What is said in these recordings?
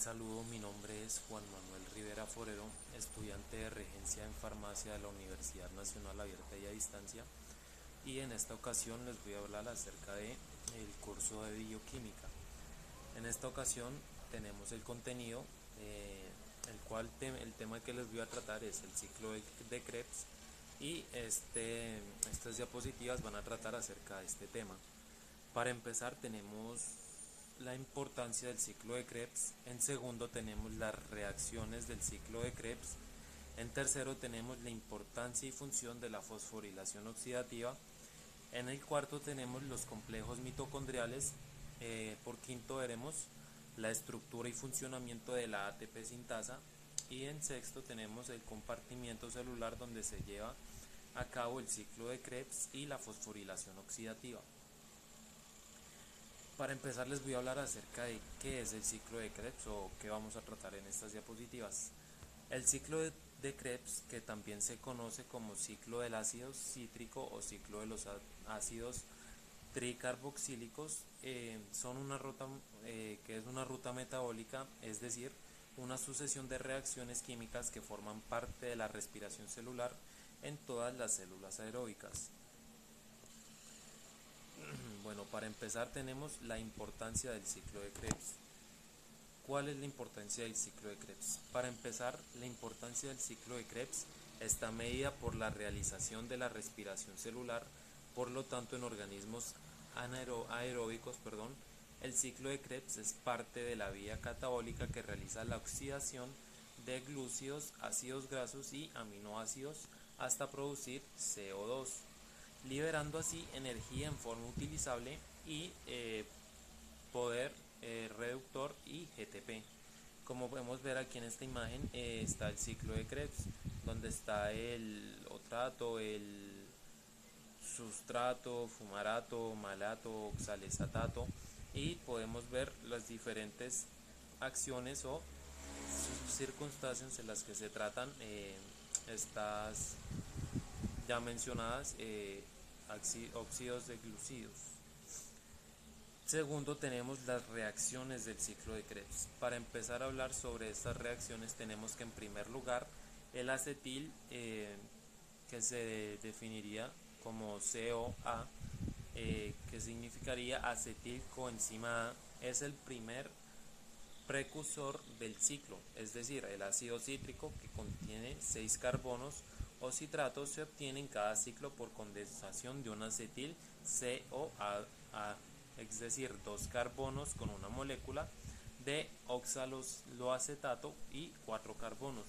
Saludo, mi nombre es Juan Manuel Rivera Forero, estudiante de Regencia en Farmacia de la Universidad Nacional Abierta y a Distancia, y en esta ocasión les voy a hablar acerca de el curso de Bioquímica. En esta ocasión tenemos el contenido, el cual el tema que les voy a tratar es el ciclo de Krebs, y estas diapositivas van a tratar acerca de este tema. Para empezar tenemos la importancia del ciclo de Krebs. En segundo tenemos las reacciones del ciclo de Krebs. En tercero tenemos la importancia y función de la fosforilación oxidativa. En el cuarto tenemos los complejos mitocondriales. Por quinto veremos la estructura y funcionamiento de la ATP sintasa. Y en sexto tenemos el compartimiento celular donde se lleva a cabo el ciclo de Krebs y la fosforilación oxidativa. Para empezar les voy a hablar acerca de qué es el ciclo de Krebs o qué vamos a tratar en estas diapositivas. El ciclo de Krebs, que también se conoce como ciclo del ácido cítrico o ciclo de los ácidos tricarboxílicos, son una ruta que es una ruta metabólica, es decir, una sucesión de reacciones químicas que forman parte de la respiración celular en todas las células aeróbicas. Bueno, para empezar tenemos la importancia del ciclo de Krebs. ¿Cuál es la importancia del ciclo de Krebs? Para empezar, la importancia del ciclo de Krebs está medida por la realización de la respiración celular. Por lo tanto, en organismos aeróbicos, el ciclo de Krebs es parte de la vía catabólica que realiza la oxidación de glúcidos, ácidos grasos y aminoácidos hasta producir CO2, liberando así energía en forma utilizable y poder reductor y GTP. Como podemos ver aquí en esta imagen, está el ciclo de Krebs, donde está el otrato, el sustrato, fumarato, malato, oxalesatato, y podemos ver las diferentes acciones o circunstancias en las que se tratan estas ya mencionadas óxidos de glucidos. Segundo, tenemos las reacciones del ciclo de Krebs. Para empezar a hablar sobre estas reacciones tenemos que en primer lugar el acetil, que se definiría como COA, que significaría acetilcoenzima A, es el primer precursor del ciclo, es decir, el ácido cítrico, que contiene 6 carbonos o citratos, se obtiene en cada ciclo por condensación de un acetil COA, es decir, 2 carbonos con una molécula de oxaloacetato y 4 carbonos.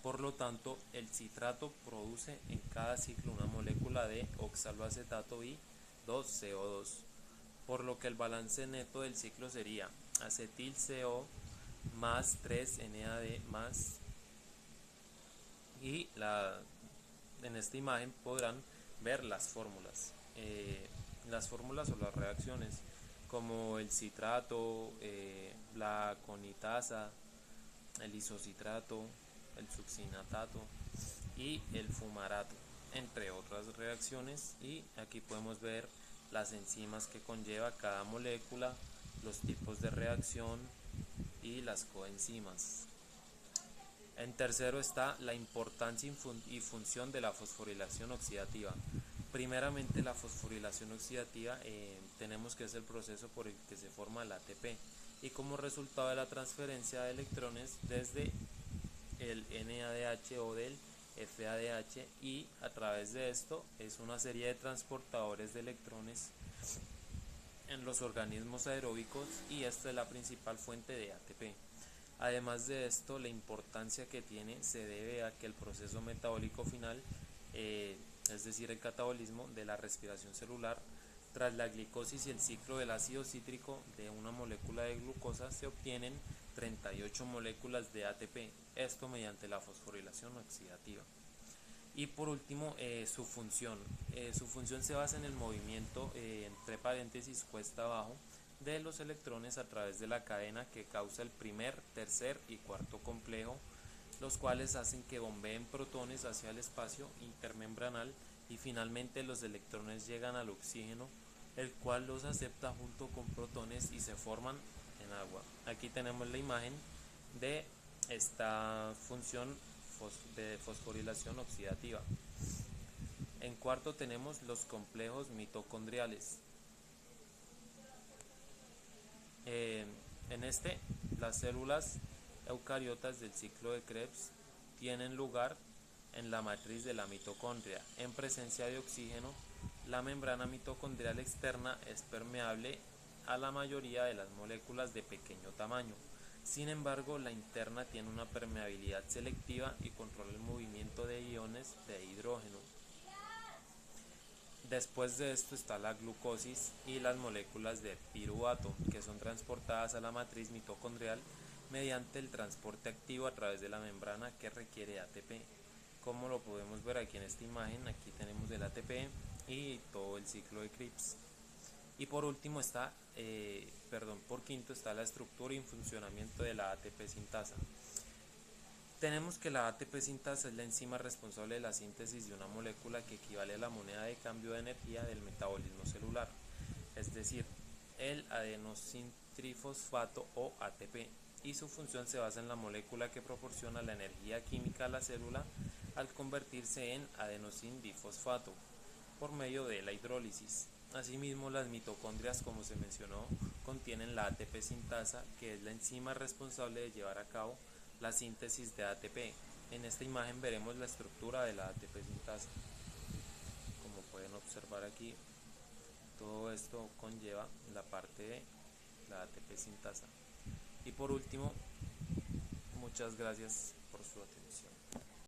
Por lo tanto, el citrato produce en cada ciclo una molécula de oxaloacetato y 2 CO2, por lo que el balance neto del ciclo sería acetil CO más 3 NAD más, y en esta imagen podrán ver las fórmulas o las reacciones, como el citrato, la conitasa, el isocitrato, el succinatato y el fumarato, entre otras reacciones. Y aquí podemos ver las enzimas que conlleva cada molécula, los tipos de reacción y las coenzimas. En tercero está la importancia y función de la fosforilación oxidativa. Primeramente, la fosforilación oxidativa tenemos que es el proceso por el que se forma el ATP, y como resultado de la transferencia de electrones desde el NADH o del FADH, y a través de esto es una serie de transportadores de electrones en los organismos aeróbicos, y esta es la principal fuente de ATP. Además de esto, la importancia que tiene se debe a que el proceso metabólico final, es decir, el catabolismo de la respiración celular, tras la glicosis y el ciclo del ácido cítrico de una molécula de glucosa, se obtienen 38 moléculas de ATP, esto mediante la fosforilación oxidativa. Y por último, su función. Su función se basa en el movimiento, entre paréntesis, cuesta abajo, de los electrones a través de la cadena que causa el primer, tercer y cuarto complejo, los cuales hacen que bombeen protones hacia el espacio intermembranal, y finalmente los electrones llegan al oxígeno, el cual los acepta junto con protones y se forman en agua. Aquí tenemos la imagen de esta función de fosforilación oxidativa. En cuarto tenemos los complejos mitocondriales. En este, las células eucariotas del ciclo de Krebs tienen lugar en la matriz de la mitocondria. En presencia de oxígeno, la membrana mitocondrial externa es permeable a la mayoría de las moléculas de pequeño tamaño. Sin embargo, la interna tiene una permeabilidad selectiva y controla el movimiento de iones de hidrógeno. Después de esto está la glucosis y las moléculas de piruvato, que son transportadas a la matriz mitocondrial mediante el transporte activo a través de la membrana que requiere ATP. Como lo podemos ver aquí en esta imagen, aquí tenemos el ATP y todo el ciclo de Krebs. Y por último está, por quinto está la estructura y funcionamiento de la ATP sintasa. Tenemos que la ATP sintasa es la enzima responsable de la síntesis de una molécula que equivale a la moneda de cambio de energía del metabolismo celular, es decir, el adenosintrifosfato o ATP, y su función se basa en la molécula que proporciona la energía química a la célula al convertirse en adenosindifosfato por medio de la hidrólisis. Asimismo, las mitocondrias, como se mencionó, contienen la ATP sintasa, que es la enzima responsable de llevar a cabo la síntesis de ATP. En esta imagen veremos la estructura de la ATP sintasa. Como pueden observar aquí, todo esto conlleva la parte de la ATP sintasa. Y por último, muchas gracias por su atención.